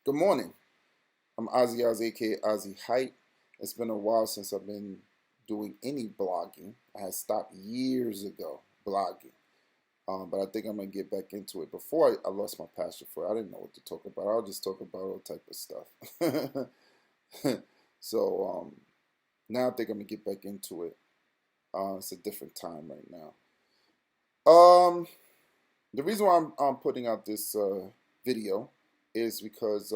Good morning. I'm aka Ozziehype. It's been a while since I've been doing any blogging. I had stopped years ago blogging, but I think I'm gonna get back into it. Before I lost my passion for it, I didn't know what to talk about. I'll just talk about all type of stuff. So now I think I'm gonna get back into it. It's a different time right now. Um, the reason why I'm putting out this video is because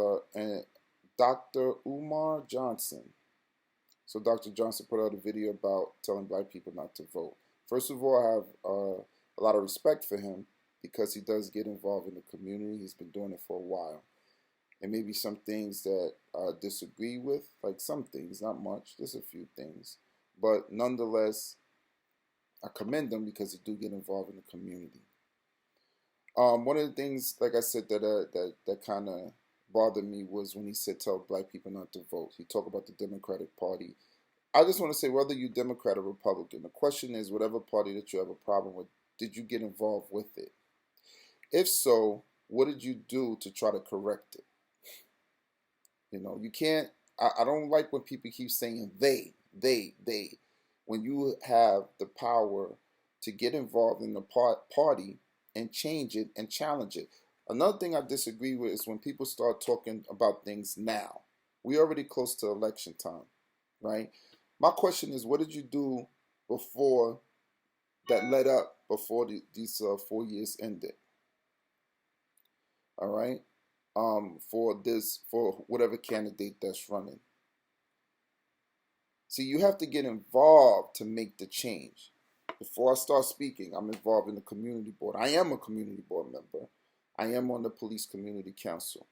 Dr. Umar Johnson. So Dr. Johnson put out a video about telling black people not to vote. First of all, I have a lot of respect for him because he does get involved in the community. He's been doing it for a while. And maybe some things that I disagree with, like some things, not much, just a few things. But nonetheless, I commend him because he do get involved in the community. One of the things, like I said, that kind of bothered me was when he said tell black people not to vote. He talked about the Democratic Party. I just want to say whether you're Democrat or Republican, the question is whatever party that you have a problem with, did you get involved with it? If so, what did you do to try to correct it? You know, you can't. I don't like when people keep saying they. When you have the power to get involved in the party and change it and challenge it. Another thing I disagree with is when people start talking about things now. We're already close to election time, right? My question is, what did you do before that led up before these 4 years ended? All right, for whatever candidate that's running. See, you have to get involved to make the change. Before I start speaking, I'm involved in the community board. I am a community board member. I am on the police community council.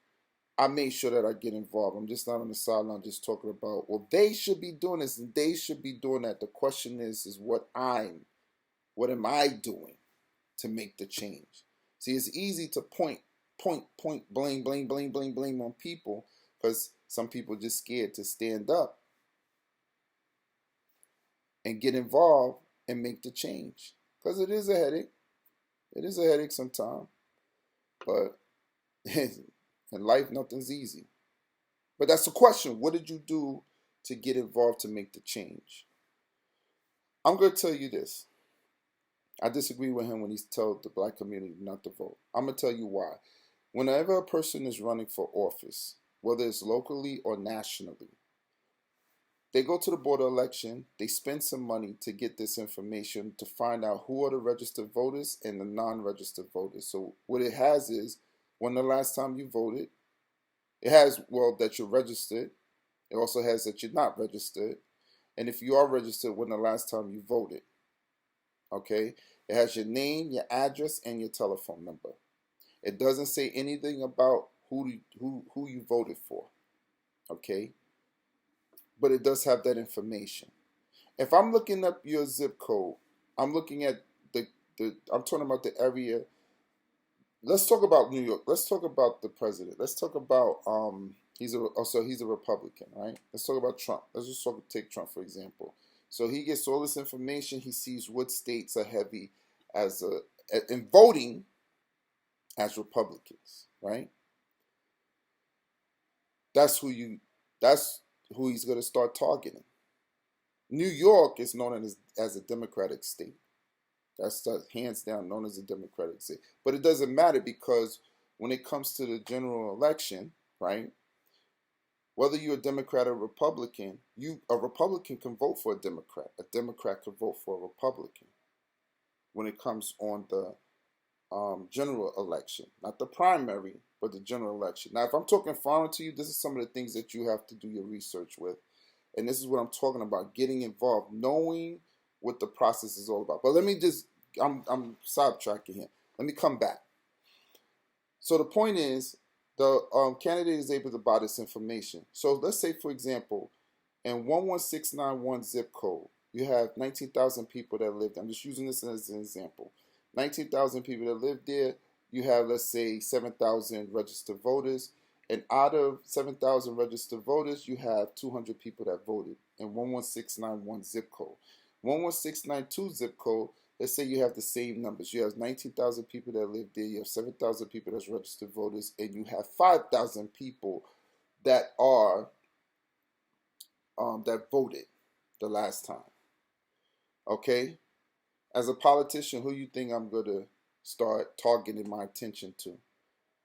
I made sure that I get involved. I'm just not on the sideline just talking about, well, they should be doing this and they should be doing that. The question is what am I doing to make the change? See, it's easy to point, blame on people because some people are just scared to stand up and get involved and make the change. Because it is a headache. It is a headache sometimes. But in life, nothing's easy. But that's the question. What did you do to get involved to make the change? I'm going to tell you this. I disagree with him when he's told the black community not to vote. I'm going to tell you why. Whenever a person is running for office, whether it's locally or nationally, they go to the board of election, they spend some money to get this information to find out who are the registered voters and the non-registered voters. So what it has is, when the last time you voted, it has, well, that you're registered. It also has that you're not registered. And if you are registered, when the last time you voted. Okay? It has your name, your address, and your telephone number. It doesn't say anything about who you voted for. Okay? But it does have that information. If I'm looking up your zip code, I'm looking at I'm talking about the area. Let's talk about New York. Let's talk about the president. Let's talk about he's a Republican, right? Let's talk about Trump. Let's just take Trump for example. So he gets all this information. He sees what states are heavy in voting as Republicans, right? That's who he's going to start targeting. New York is known as a Democratic state. That's hands down known as a Democratic state. But it doesn't matter because when it comes to the general election, right, whether you're a Democrat or Republican, a Republican can vote for a Democrat. A Democrat can vote for a Republican when it comes on the general election. Not the primary, but the general election. Now, if I'm talking foreign to you, this is some of the things that you have to do your research with. And this is what I'm talking about, getting involved, knowing what the process is all about. But let me just, I'm sidetracking here. Let me come back. So the point is, the candidate is able to buy this information. So let's say, for example, in 11691 zip code, you have 19,000 people that live there. I'm just using this as an example. 19,000 people that live there. You have, let's say, 7,000 registered voters. And out of 7,000 registered voters, you have 200 people that voted in 11691 zip code. 11692 zip code, let's say you have the same numbers. You have 19,000 people that live there. You have 7,000 people that's registered voters, and you have 5,000 people that are that voted the last time. Okay, as a politician, who you think I'm gonna start targeting my attention to?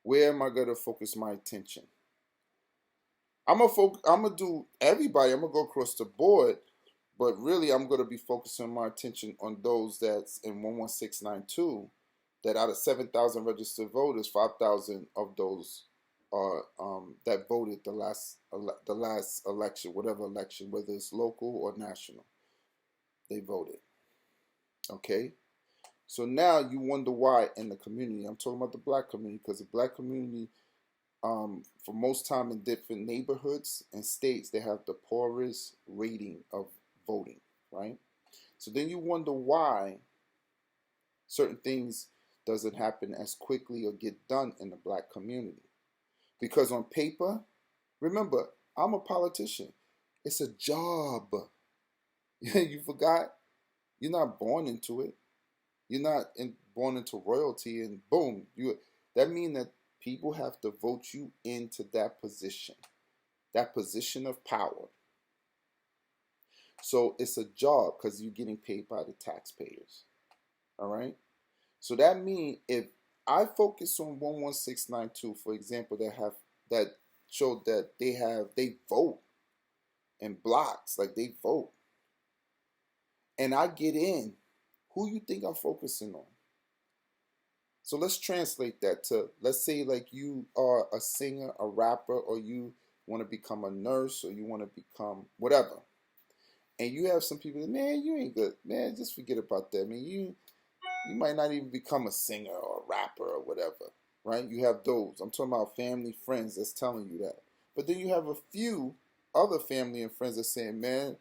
Where am I gonna focus my attention? I'm gonna do everybody. I'm gonna go across the board, but really, I'm gonna be focusing my attention on those that's in 11692. That out of 7,000 registered voters, 5,000 of those are that voted the last election, whatever election, whether it's local or national, they voted. Okay, so now you wonder why in the community. I'm talking about the black community, because the black community, for most time in different neighborhoods and states, they have the poorest rating of voting, right? So then you wonder why certain things doesn't happen as quickly or get done in the black community. Because on paper, remember, I'm a politician. It's a job. You forgot? You're not born into it. You're not born into royalty and boom. That means that people have to vote you into that position of power. So it's a job because you're getting paid by the taxpayers. All right? So that means if I focus on 11692, for example, that showed that they vote in blocks, like they vote, and I get in, who you think I'm focusing on? So let's translate that to, let's say like you are a singer, a rapper, or you want to become a nurse, or you want to become whatever. And you have some people that, man, you ain't good. Man, just forget about that. I mean, you might not even become a singer or a rapper or whatever, right? You have those. I'm talking about family, friends that's telling you that. But then you have a few other family and friends that's saying, man,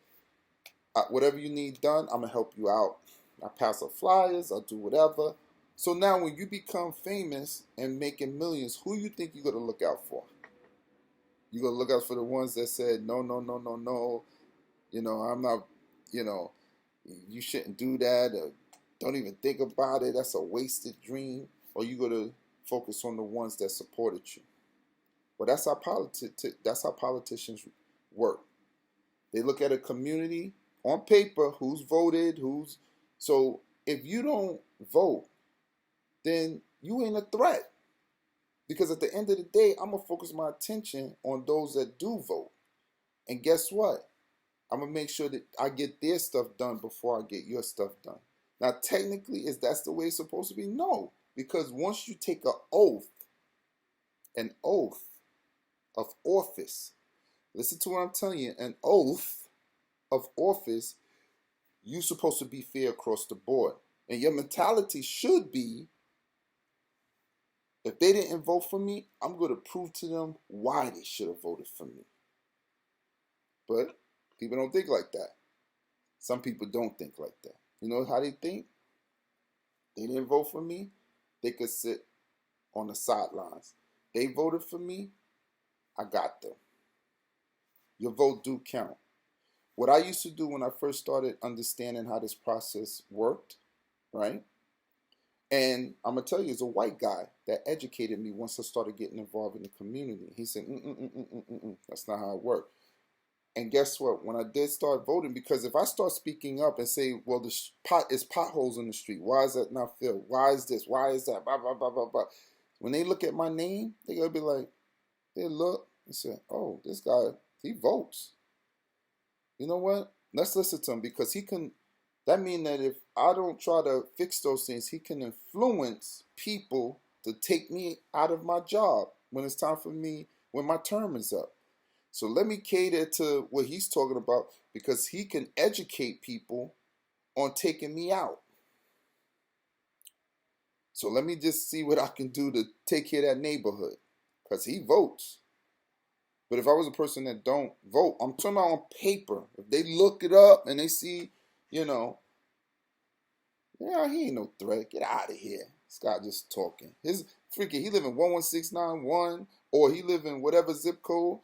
whatever you need done, I'm going to help you out. I pass out flyers, I'll do whatever. So now when you become famous and making millions, who you think you're going to look out for? You're going to look out for the ones that said, no, no, no, no, no. I'm not, you shouldn't do that. Or don't even think about it. That's a wasted dream. Or you going to focus on the ones that supported you. Well, that's how politicians work. They look at a community on paper, who's voted, so if you don't vote, then you ain't a threat. Because at the end of the day, I'm going to focus my attention on those that do vote. And guess what? I'm going to make sure that I get their stuff done before I get your stuff done. Now, technically, is that the way it's supposed to be? No. Because once you take an oath of office, listen to what I'm telling you, an oath of office, you're supposed to be fair across the board. And your mentality should be, if they didn't vote for me, I'm going to prove to them why they should have voted for me. But people don't think like that. Some people don't think like that. You know how they think? They didn't vote for me. They could sit on the sidelines. They voted for me. I got them. Your vote do count. What I used to do when I first started understanding how this process worked, right? And I'm going to tell you, it's a white guy that educated me once I started getting involved in the community. He said, that's not how it works. And guess what? When I did start voting, because if I start speaking up and say, well, it's potholes in the street. Why is that not filled? Why is this? Why is that? Blah, blah, blah, blah, blah. When they look at my name, they're going to be like, they look and say, oh, this guy, he votes. You know what? Let's listen to him, because that means that if I don't try to fix those things, he can influence people to take me out of my job when it's time for me, when my term is up. So let me cater to what he's talking about, because he can educate people on taking me out. So let me just see what I can do to take care of that neighborhood, because he votes. But if I was a person that don't vote, I'm talking about on paper. If they look it up and they see, he ain't no threat. Get out of here. This guy just talking. He live in 11691, or he live in whatever zip code.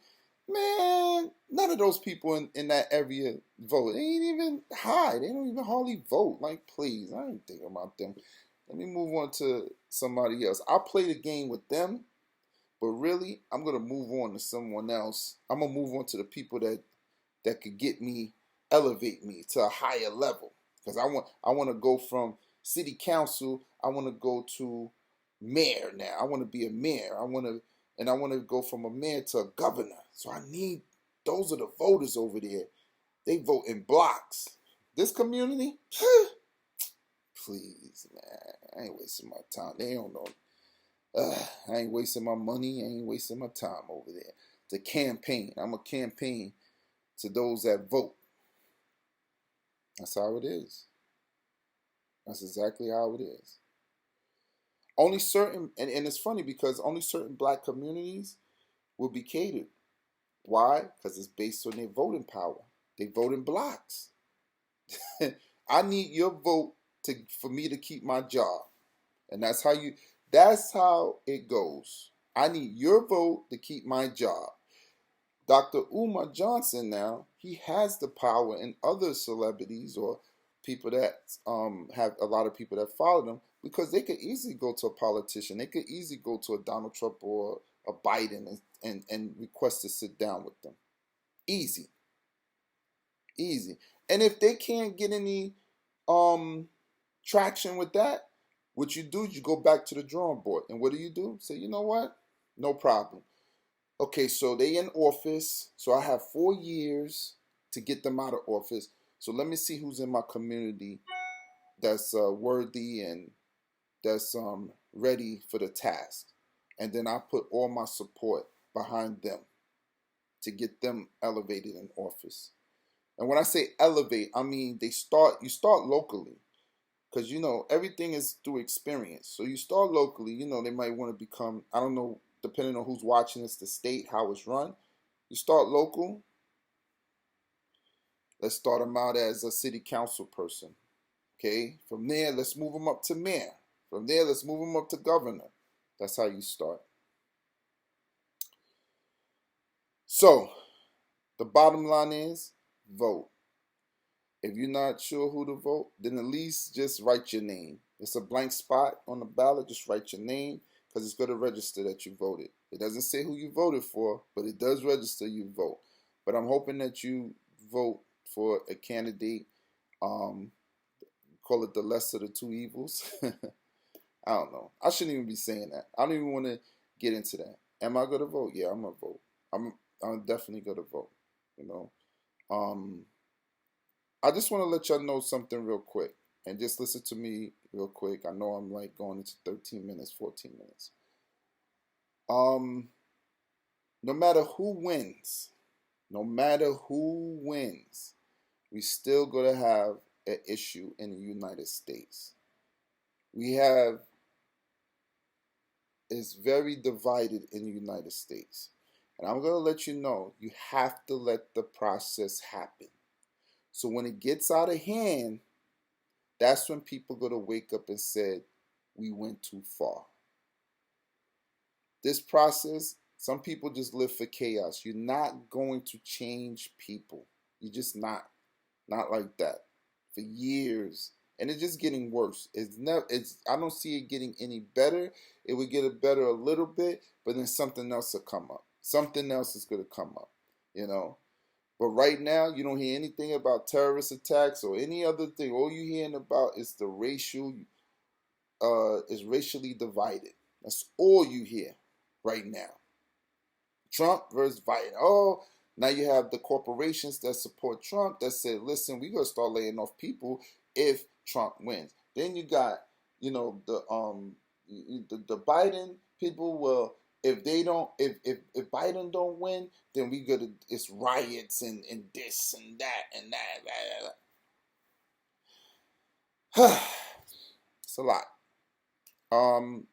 Man, none of those people in that area vote. They ain't even high. They don't even hardly vote. Like, please, I ain't thinking about them. Let me move on to somebody else. I'll play the game with them, but really, I'm gonna move on to someone else. I'm gonna move on to the people that could get me, elevate me to a higher level. Because I want to go from city council. I want to go to mayor now. I want to be a mayor. I want to go from a mayor to a governor. So I need those are the voters over there. They vote in blocks. This community, please, man, I ain't wasting my time. They don't know. I ain't wasting my money. I ain't wasting my time over there. To campaign. I'm a campaign to those that vote. That's how it is. That's exactly how it is. Only certain, and it's funny because only certain black communities will be catered. Why? Because it's based on their voting power. They vote in blocks. I need your vote for me to keep my job. And that's how it goes. I need your vote to keep my job. Dr. Umar Johnson now, he has the power, and other celebrities or people that have a lot of people that follow them, because they could easily go to a politician. They could easily go to a Donald Trump or a Biden and request to sit down with them. Easy. Easy. And if they can't get any traction with that, what you do is you go back to the drawing board. And what do? Say, you know what? No problem. Okay, so they in office. So I have 4 years to get them out of office. So let me see who's in my community that's worthy and that's ready for the task. And then I put all my support behind them to get them elevated in office. And when I say elevate, I mean you start locally. Because, everything is through experience. So you start locally, they might want to become, I don't know, depending on who's watching this, the state, how it's run. You start local. Let's start them out as a city council person. Okay? From there, let's move them up to mayor. From there, let's move them up to governor. That's how you start. So, the bottom line is vote. If you're not sure who to vote, then at least just write your name. It's a blank spot on the ballot. Just write your name because it's going to register that you voted. It doesn't say who you voted for, but it does register you vote. But I'm hoping that you vote for a candidate. Call it the lesser of the two evils. I don't know. I shouldn't even be saying that. I don't even want to get into that. Am I going to vote? Yeah, I'm going to vote. I'm definitely going to vote. I just want to let y'all know something real quick. And just listen to me real quick. I know I'm like going into 13 minutes, 14 minutes. No matter who wins, we still going to have an issue in the United States. It's very divided in the United States. And I'm going to let you know, you have to let the process happen. So when it gets out of hand, that's when people are going to wake up and say, we went too far. This process, some people just live for chaos. You're not going to change people. You're just not. Not like that. For years. And it's just getting worse. I don't see it getting any better. It would get better a little bit, but then something else will come up. Something else is going to come up, But right now, you don't hear anything about terrorist attacks or any other thing. All you're hearing about is the is racially divided. That's all you hear right now. Trump versus Biden. Oh, now you have the corporations that support Trump that said, listen, we're going to start laying off people if Trump wins. Then you got, the Biden people will, if Biden don't win, then it's riots and this and that and that. It's a lot.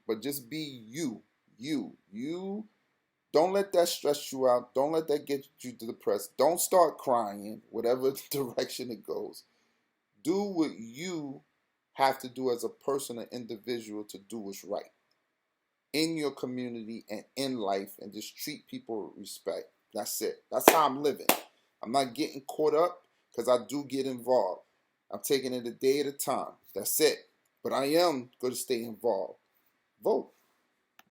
But just be you. You. Don't let that stress you out. Don't let that get you depressed. Don't start crying, whatever direction it goes. Do what you have to do as a person, an individual, to do what's right in your community and in life, and just treat people with respect. That's it. That's how I'm living. I'm not getting caught up because I do get involved. I'm taking it a day at a time. That's it. But I am going to stay involved. Vote.